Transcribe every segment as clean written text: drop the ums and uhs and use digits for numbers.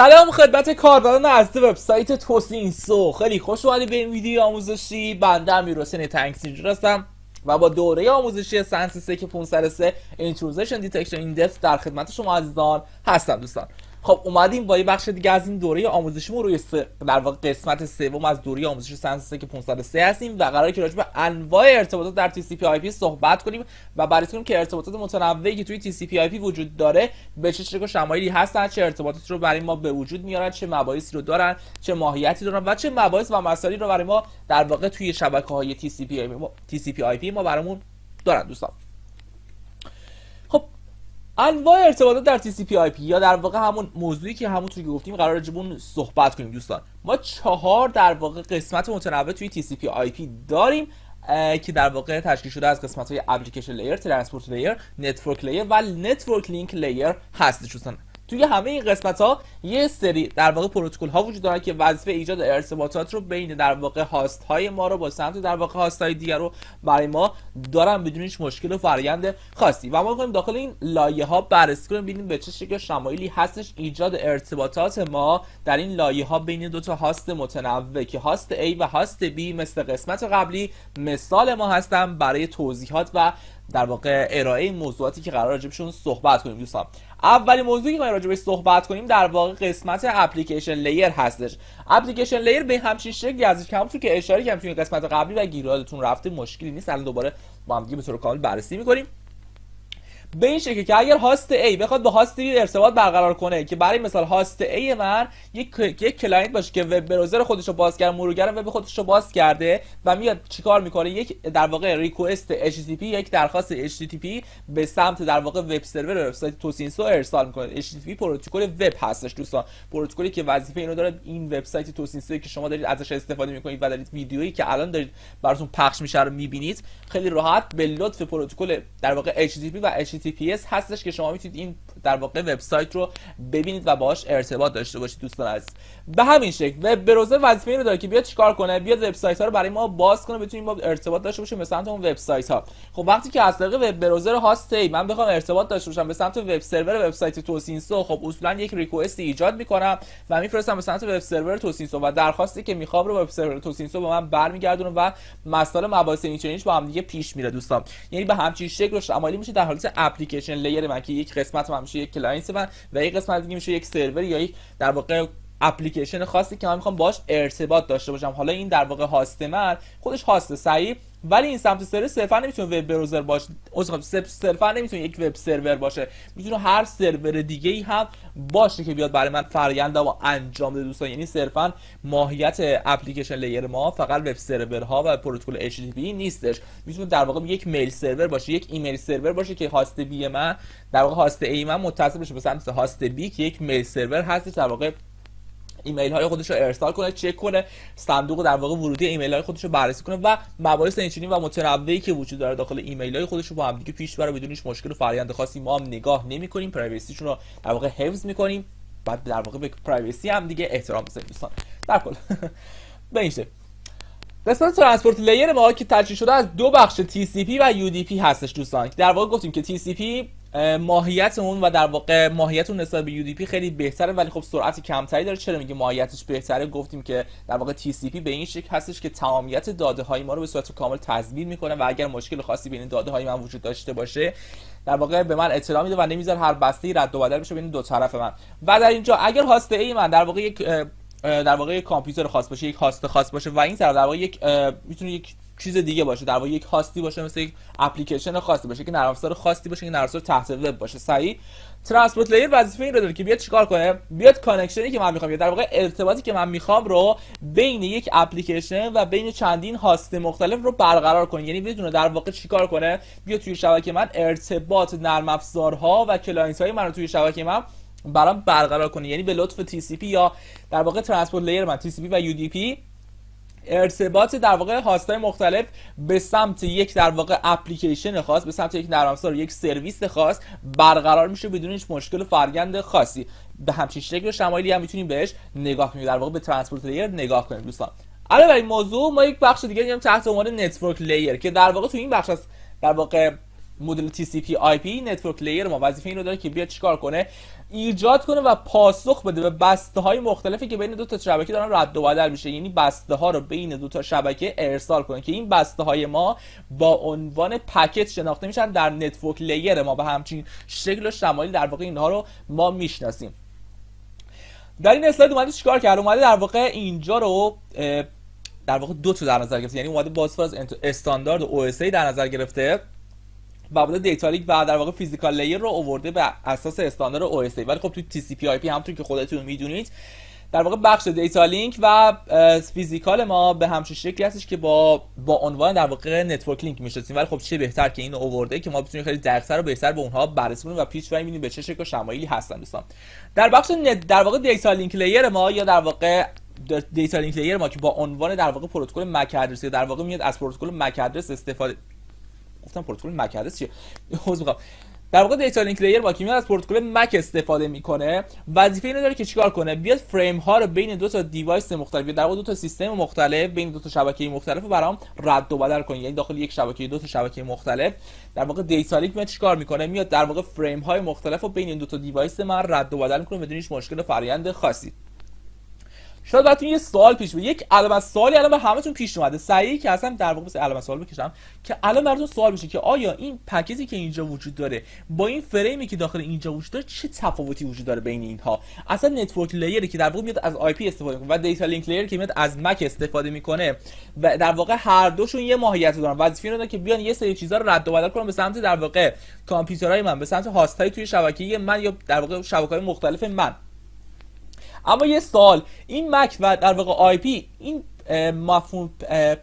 سلام خدمت کاربران عزیز وبسایت توسینسو، خیلی خوش اومدید به این ویدیو آموزشی. بنده امیرحسین تنگسینجور هستم و با دوره آموزشی ساینس سک 503 Intrusation Detection in Depth در خدمت شما عزیزان هستم. دوستان خب اومدیم با یه بخش دیگه از این دوره آموزشیمون روی در واقع قسمت سوم از دوره آموزشی ساینس سک 503 هستیم و قراره که راجع به انواع ارتباطات در TCP/IP صحبت کنیم و بررسی کنیم که ارتباطات متنوعی که توی TCP/IP وجود داره به چه شکل و شمایلی هستن، چه ارتباطاتی رو برای ما به وجود میارن، چه مباحثی رو دارن، چه ماهیتی دارن و چه مباحث و مسائلی رو برای ما در واقع توی شبکه‌های TCP/IP ما برامون دارن. دوستان خب انواع ارتباطات در TCP/IP یا در واقع همون موضوعی که همونطوری که گفتیم قرار راجع به اون صحبت کنیم. دوستان ما 4 در واقع قسمت متنوع توی TCP/IP داریم که در واقع تشکیل شده از قسمت‌های اپلیکیشن لیر، ترانسپورت لیر، نتورک لیر و نتورک لینک لیر هستش. دوستان توی همه این قسمت‌ها یه سری در واقع پروتکل‌ها وجود دارن که وظیفه ایجاد ارتباطات رو بین در واقع هاست‌های ما رو با سمت در واقع هاست‌های دیگر رو برای ما دارن بدون هیچ مشکل و فرآیند خاصی و ما می‌خوایم داخل این لایه‌ها بررسی کنیم ببینیم به چه شکل شمایلی هستش ایجاد ارتباطات ما در این لایه‌ها بین دو تا هاست متنوع که هاست A و هاست B مثل قسمت قبلی مثال ما هستن برای توضیحات و در واقع ارائه موضوعاتی که قرار راجع بهشون صحبت کنیم. دوستان اولین موضوعی که ما راجع بهش صحبت کنیم در واقع قسمت اپلیکیشن لیر هستش. اپلیکیشن لیر به همچین شکلی ازش که همونطور که اشاره کردم توی قسمت قبلی و گیرادتون رفته مشکلی نیست، الان دوباره با هم دیگه به طور کامل بررسی می‌کنیم. به این شکل که اگر هاست A بخواد با هاست B ارتباط برقرار کنه که برای مثال هاست A من یک کلاینت باشه که وب براوزر خودش رو باز کرده، مرورگر وب خودش رو باز کرده و میاد چیکار میکنه، یک در واقع ریکوست HTTP، یک درخواست HTTP به سمت در واقع وب سرور وبسایت توسینسو ارسال میکنه. HTTP پروتکل وب هستش. دوستان پروتکلی که وظیفه اینو داره این وبسایت توسینسو که شما دارید ازش استفاده میکنید و دارید ویدیویی که الان دارید براتون پخش میشه رو میبینید خیلی راحت به لطف پروتکل در واقع HTTP و HTTPS هستش که شما میتونید این در واقع وبسایت رو ببینید و باهاش ارتباط داشته باشید. دوستان عزیز به همین شکل وب براوزر وظیفه اینو داره که بیاد چیکار کنه، بیاد وبسایت ها رو برای ما باز کنه بتونیم با ارتباط داشته باشیم به سمت اون وبسایت ها. خب وقتی که از طریق وب براوزر هاست A من بخوام ارتباط داشته باشم به سمت وب سرور وبسایت توسینسو، خب اصولا یک ریکوست ایجاد میکنم و میفرستم به سمت وب سرور توسینسو و درخواستی که میخوام رو وب سرور توسینسو به من برمیگردونه و مسائل مباحث اینچنینش با هم دیگه پیش میره. دوستان یعنی به همین شکل شمالی میشه در حالت اپلیکیشن لیر من که یک قسمت من میشه یک کلاینت من و یک قسمت دیگه میشه یک سرور یا یک در واقع اپلیکیشن خاصی که من میخوام باش ارتباط داشته باشم. حالا این در واقع هاست من خودش هاست صحیح، ولی این سمت سرور صرفا نمیتونه وب براوزر باشه، صرفا نمیتونه یک وب سرور باشه، میتونه هر سرور دیگه ای هم باشه که بیاد برای من فرآیندمو انجام بده. دوستان یعنی صرفا ماهیت اپلیکیشن لیر ما فقط وب سرورها و پروتکل HTTP نیستش، میتونه در واقع یک میل سرور باشه، یک ایمیل سرور باشه که هاست بی من در واقع هاست A من متصل بشه به سمت هاست B که یک میل سرور هستش، در واقع ایمیل های خودش رو ارسال کنه، چک کنه، صندوق در واقع ورودی ایمیل های خودش رو بررسی کنه و مباحث اینچنین و متنوعی که وجود داره داخل ایمیل های خودش رو با هم دیگه پیش بره بدون هیچ مشکل و فرآیند خاصی. ما هم نگاه نمی‌کنیم، پرایوسیشون رو در واقع حفظ می‌کنیم، بعد در واقع به پرایوسی هم دیگه احترام بذاریم. دوستان در کل به این شکل قسمت ترانسپورت لیر ما که تشکیل شده از دو بخش TCP و UDP هستش. دوستان در واقع گفتیم که TCP ماهیت اون و در واقع ماهیت اون نسبت به UDP خیلی بهتره ولی خب سرعت کمتری داره. چرا میگه ماهیتش بهتره؟ گفتیم که در واقع TCP به این شکل هستش که تمامیت داده های ما رو به صورت کامل تضمین میکنه و اگر مشکل خاصی بین داده های من وجود داشته باشه در واقع به من اطلاع میده و نمیذاره هر بسته‌ای رد و بدل بشه بین دو طرف من. و در اینجا اگر هاست A من در واقع یک کامپیوتر خاص باشه، یک هاست خاص باشه و این طرف در واقع میتونه یک چیز دیگه باشه، در واقع یک هاستی باشه مثل یک اپلیکیشن خاصی باشه، یک نرم افزار خاصی باشه، یک نرم افزار تحت وب باشه. صحیح ترانسپورت لیر وظیفه این رو داره که بیاد چیکار کنه، بیاد کانکشنی که من میخوام یا در واقع ارتباطی که من میخوام رو بین یک اپلیکیشن و بین چندین هاست مختلف رو برقرار کنه. یعنی بدونه در واقع چیکار کنه، بیاد توی شبکه من ارتباط نرم افزارها و کلاینت های من رو توی شبکه من برام برقرار کنه. یعنی به لطف TCP یا در واقع ترانسپورت لیر من TCP و UDP ارتباط در واقع هاست‌های مختلف به سمت یک در واقع اپلیکیشن خاص، به سمت یک نرم افزار، یک سرویس خاص برقرار میشه بدون هیچ مشکل و فرآیند خاصی. به همچین شکل و شمایلی هم میتونیم بهش نگاه کنیم، در واقع به ترانسپورت لیر نگاه کنیم. دوستان علاوه بر این موضوع ما یک بخش دیگه داریم تحت عنوان نتورک لیر که در واقع تو این بخش از در واقع مدل TCP/IP نتورک لیر ما وظیفه این رو داره که بیاد چیکار کنه، ایجاد کنه و پاسخ بده به بسته‌های مختلفی که بین دو تا شبکه دارن رد و بدل میشه. یعنی بسته‌ها رو بین دو تا شبکه ارسال کنه که این بسته‌های ما با عنوان پکت شناخته میشن در نتورک لیر ما. به همچین شکل و شمالی در واقع اینها رو ما میشناسیم. در این اسلاید اومده چیکار کرده؟ اومده در واقع اینجا رو در واقع دو تا در نظر گرفته. یعنی اومده بازفر از استاندارد OSI در نظر گرفته و بعد دیتا لینک و در واقع فیزیکال لیر رو آورده به اساس استاندارد OSI. ولی خب توی TCP/IP همونطور که خودتون میدونید در واقع بخش دیتا لینک و فیزیکال ما به همچین شکلی هستش که با عنوان در واقع نتورک لینک میشناسیم. ولی خب چه بهتر که اینو آورده که ما بتونیم خیلی دقیق‌تر و بهتر به اونها بررسی کنیم و پیچ فهم ببینیم به چه شکل و شمایلی هستن. دوستان در بخش در واقع دیتا لینک لیر ما یا در واقع دیتا لینک لیر ما که با عنوان در واقع پروتکل مک ادرس در واقع میاد از پروتکل مک ادرس استفاده، گفتم پروتکل مک ادرس چیه؟ در واقع دیتا لینک لیر با که میاد از پروتکل مک استفاده میکنه، وظیفه اینو داره که چیکار کنه؟ بیاد فریم ها رو بین دو تا دیوایس مختلف، در واقع دو تا سیستم مختلف بین دو تا شبکه مختلف برام رد و بدل کنه. یعنی داخل یک شبکه دو تا شبکه مختلف در واقع دیتا لینک میاد چیکار میکنه؟ میاد در واقع فریم های مختلف رو بین دو تا دیوایس من رد و بدل میکنه بدون هیچ مشکل و فرآیند خاصی. شاید براتون یه سوال پیش بیاد، یک علامت سوالی الان به همتون پیش اومده، سعی که اصلا در واقع علامت سوال بکشم که الان براتون سوال بشه که آیا این پکیجی که اینجا وجود داره با این فریمی که داخل اینجا وجود داره چه تفاوتی وجود داره بین اینها؟ اصلا نتورک لیری که در واقع میاد از IP استفاده میکنه و دیتا لینک لیر که میاد از مک استفاده میکنه و در واقع هر دوشون یه ماهیت دارن، وظیفه اینه که بیان یه سری چیزا رو رد و بدل کنن به سمت در واقع کامپیوترهای من، به سمت هاست‌های توی شبکه من یا در واقع شبکه‌های مختلف من. اما یه سوال، این مک و در واقع IP این مفهوم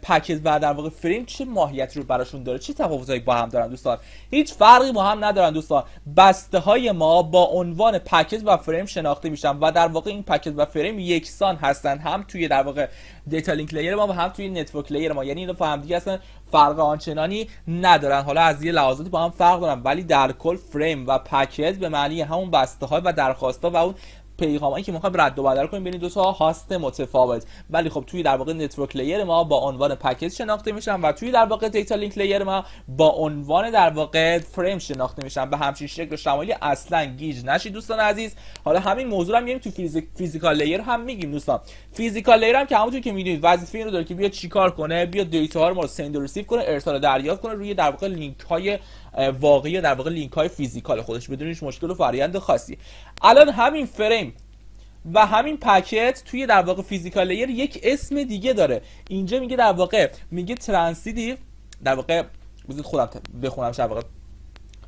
پکیج و در واقع فریم چه ماهیتی رو براشون داره؟ چه تفاوتایی با هم دارن دوستان؟ هیچ فرقی با هم ندارن دوستان. بسته های ما با عنوان پکیج و فریم شناخته میشن و در واقع این پکیج و فریم یکسان هستن هم توی در واقع دیتا لینک لیر ما و هم توی نتورک لیر ما. یعنی اینا با هم دیگه اصلا فرق آنچنانی ندارن. حالا از یه لحاظاتی با هم فرق دارن ولی در کل فریم و پکیج به معنی همون بسته ها و درخواست ها و اون پیغامایی که میخوایم رد و بدل کنیم بین دو تا هاست متفاوت. ولی خب توی در واقع نتورک لیر ما با عنوان پکیج شناخته میشن و توی در واقع دیتا لینک لیر ما با عنوان در واقع فریم شناخته میشن. به همچین شکل و شمالی اصلا گیج نشید دوستان عزیز. حالا همین موضوع هم میگیم تو فیزیکال لیر هم میگیم دوستان. فیزیکال لیر هم که همونطور که میدونید وظیفه این رو داره که بیاد چیکار کنه؟ بیاد دیتا ها رو ما سند و ریسیو کنه، ارسال و دریافت کنه روی در واقع لینک های واقعی، در واقع لینک های فیزیکال خودش بدون هیچ مشکل و فرآیند خاصی. الان همین فریم و همین پکت توی در واقع فیزیکال لیر یک اسم دیگه داره. اینجا میگه در واقع میگه ترانسیتیو، در واقع بذارید خودم بخونم در واقع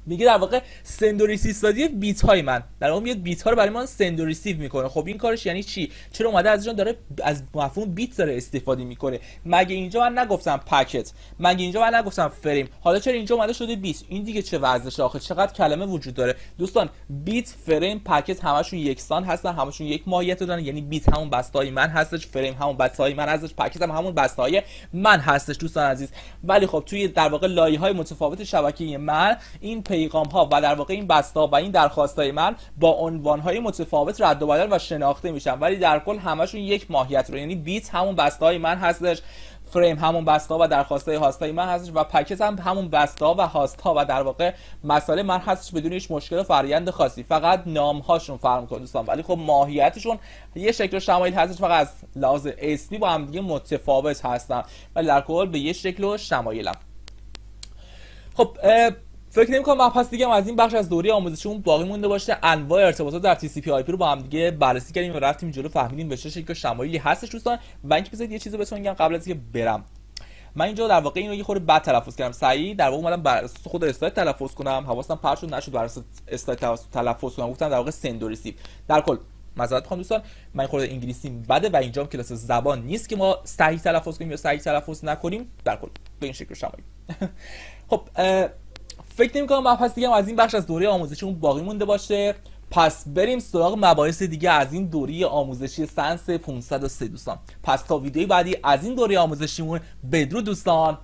میگه در واقع سند و ریسیو استادی بیت های من، در واقع میاد بیت ها رو برای ما سند و ریسیو میکنه. خب این کارش یعنی چی؟ چرا اومده از اینجا داره از مفهوم بیت داره استفاده میکنه؟ مگه اینجا من نگفتم پکت؟ مگه اینجا من نگفتم فریم؟ حالا چرا اینجا اومده شده بیت؟ این دیگه چه وضعشه آخه؟ چقدر کلمه وجود داره دوستان؟ بیت، فریم، پکت همشون یکسان هستن، همشون یک ماهیت دارن. یعنی بیت همون بسته‌های من هستش، فریم همون بسته‌های من هستش، پکت هم همون بسته‌های من هستش دوستان عزیز. ولی خب توی در واقع لایه‌های متفاوت شبکه من این پیغام ها و در واقع این بسته ها و این درخواست های من با عنوان های متفاوت رد و بدل و شناخته میشن، ولی در کل همشون یک ماهیت رو، یعنی بیت همون بسته های من هستش، فریم همون بسته ها و درخواست های هاست های من هستش و پکت هم همون بسته ها و هاست ها و در واقع مسئله من هستش بدون هیچ مشکل و فرآیند خاصی. فقط نام هاشون فرق میکنه دوستان، ولی خب ماهیتشون یه شکل و شمایل هستش، فقط از لحاظ اسمی با هم دیگه متفاوت هستن ولی در کل به یه شکل و شمایلم. خب فکر نمی‌کنم مبحث دیگه هم از این بخش از دوره آموزشیمون باقی مونده باشه. انواع ارتباطات در TCP/IP رو با هم دیگه بررسی کردیم و رفتیم جلو، فهمیدیم به چه شکل شمایلی هستش دوستان. و اینکه بذارید یه چیزی بهتون بگم قبل از اینکه برم. من اینجا در واقع اینو یه خورده بد تلفظ کردم. سعی در واقع اومدم بر اساس خود اسلاید تلفظ کنم، حواسم پرت شد نشد بر اساس اسلاید تلفظ کنم. گفتم در واقع سند و ریسیو. در کل معذرت می‌خوام دوستان، من خورده انگلیسی بده و اینجا کلاس زبان نیست که ما صحیح تلفظ کنیم یا صحیح تلفظ نکنیم. در کل به این شکل شمایل. خب فکر نمی‌کنم مبحث دیگه هم از این بخش از دوره آموزشیمون باقی مونده باشه. پس بریم سراغ مباحث دیگه از این دوره آموزشی سنس 503 دوستان. پس تا ویدیوی بعدی از این دوره آموزشیمون بدرود دوستان.